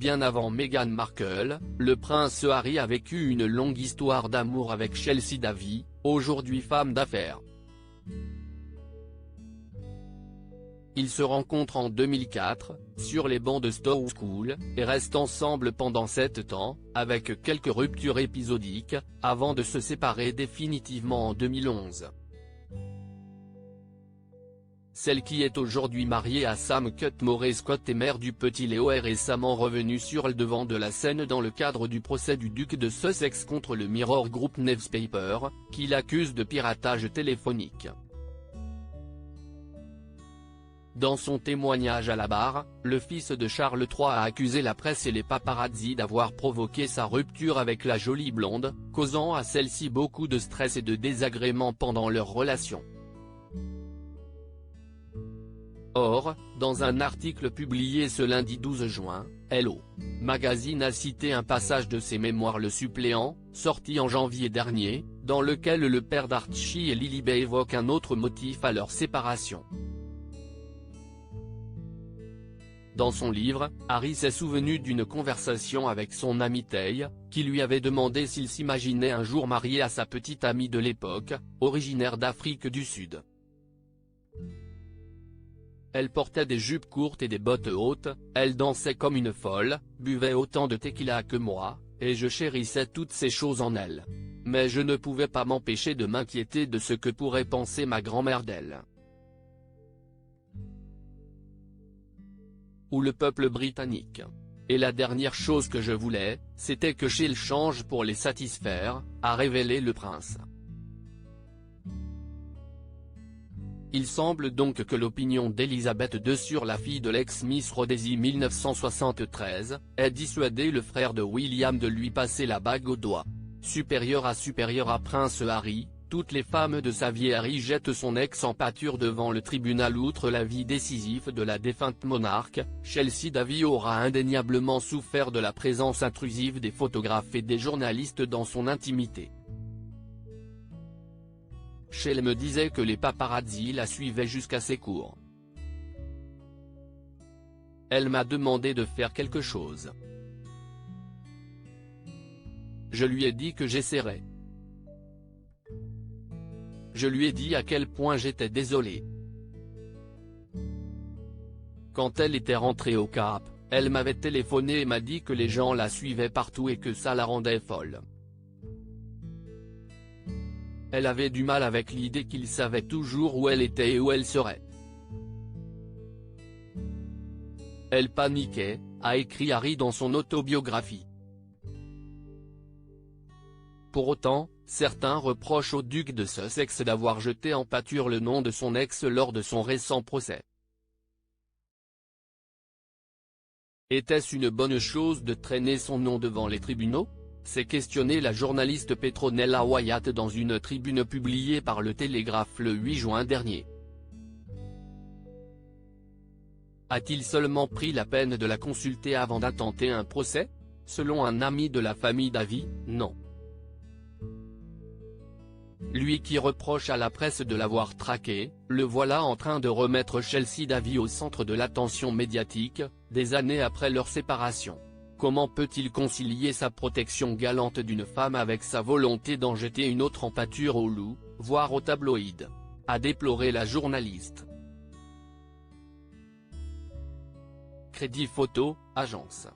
Bien avant Meghan Markle, le prince Harry a vécu une longue histoire d'amour avec Chelsea Davy, aujourd'hui femme d'affaires. Ils se rencontrent en 2004, sur les bancs de Stowe School, et restent ensemble pendant 7 ans, avec quelques ruptures épisodiques, avant de se séparer définitivement en 2011. Celle qui est aujourd'hui mariée à Sam Cutmore-Scott et mère du petit Léo est récemment revenue sur le devant de la scène dans le cadre du procès du duc de Sussex contre le Mirror Group Newspaper, qui l'accuse de piratage téléphonique. Dans son témoignage à la barre, le fils de Charles III a accusé la presse et les paparazzi d'avoir provoqué sa rupture avec la jolie blonde, causant à celle-ci beaucoup de stress et de désagréments pendant leur relation. Or, dans un article publié ce lundi 12 juin, Hello Magazine a cité un passage de ses mémoires Le Suppléant, sorti en janvier dernier, dans lequel le père d'Archie et Lilibet évoque un autre motif à leur séparation. Dans son livre, Harry s'est souvenu d'une conversation avec son ami Tay, qui lui avait demandé s'il s'imaginait un jour marié à sa petite amie de l'époque, originaire d'Afrique du Sud. Elle portait des jupes courtes et des bottes hautes, elle dansait comme une folle, buvait autant de tequila que moi, et je chérissais toutes ces choses en elle. Mais je ne pouvais pas m'empêcher de m'inquiéter de ce que pourrait penser ma grand-mère d'elle. Ou le peuple britannique. Et la dernière chose que je voulais, c'était que Shell change pour les satisfaire, a révélé le prince. Il semble donc que l'opinion d'Elizabeth II sur la fille de l'ex-Miss Rhodesia 1973, ait dissuadé le frère de William de lui passer la bague au doigt. Supérieur à Prince Harry, toutes les femmes de sa vieille Harry jettent son ex en pâture devant le tribunal. Outre l'avis décisif de la défunte monarque, Chelsea Davy aura indéniablement souffert de la présence intrusive des photographes et des journalistes dans son intimité. Shell me disait que les paparazzi la suivaient jusqu'à ses cours. Elle m'a demandé de faire quelque chose. Je lui ai dit que j'essaierais. Je lui ai dit à quel point j'étais désolé. Quand elle était rentrée au Cap, elle m'avait téléphoné et m'a dit que les gens la suivaient partout et que ça la rendait folle. Elle avait du mal avec l'idée qu'ils savaient toujours où elle était et où elle serait. Elle paniquait, a écrit Harry dans son autobiographie. Pour autant, certains reprochent au duc de Sussex d'avoir jeté en pâture le nom de son ex lors de son récent procès. Était-ce une bonne chose de traîner son nom devant les tribunaux ? S'est questionné la journaliste Petronella Wyatt dans une tribune publiée par le Télégraphe le 8 juin dernier. A-t-il seulement pris la peine de la consulter avant d'intenter un procès ? Selon un ami de la famille Davy, non. Lui qui reproche à la presse de l'avoir traqué, le voilà en train de remettre Chelsea Davy au centre de l'attention médiatique, des années après leur séparation. Comment peut-il concilier sa protection galante d'une femme avec sa volonté d'en jeter une autre en pâture au loup, voire au tabloïd ? A déploré la journaliste. Crédit Photo, agence.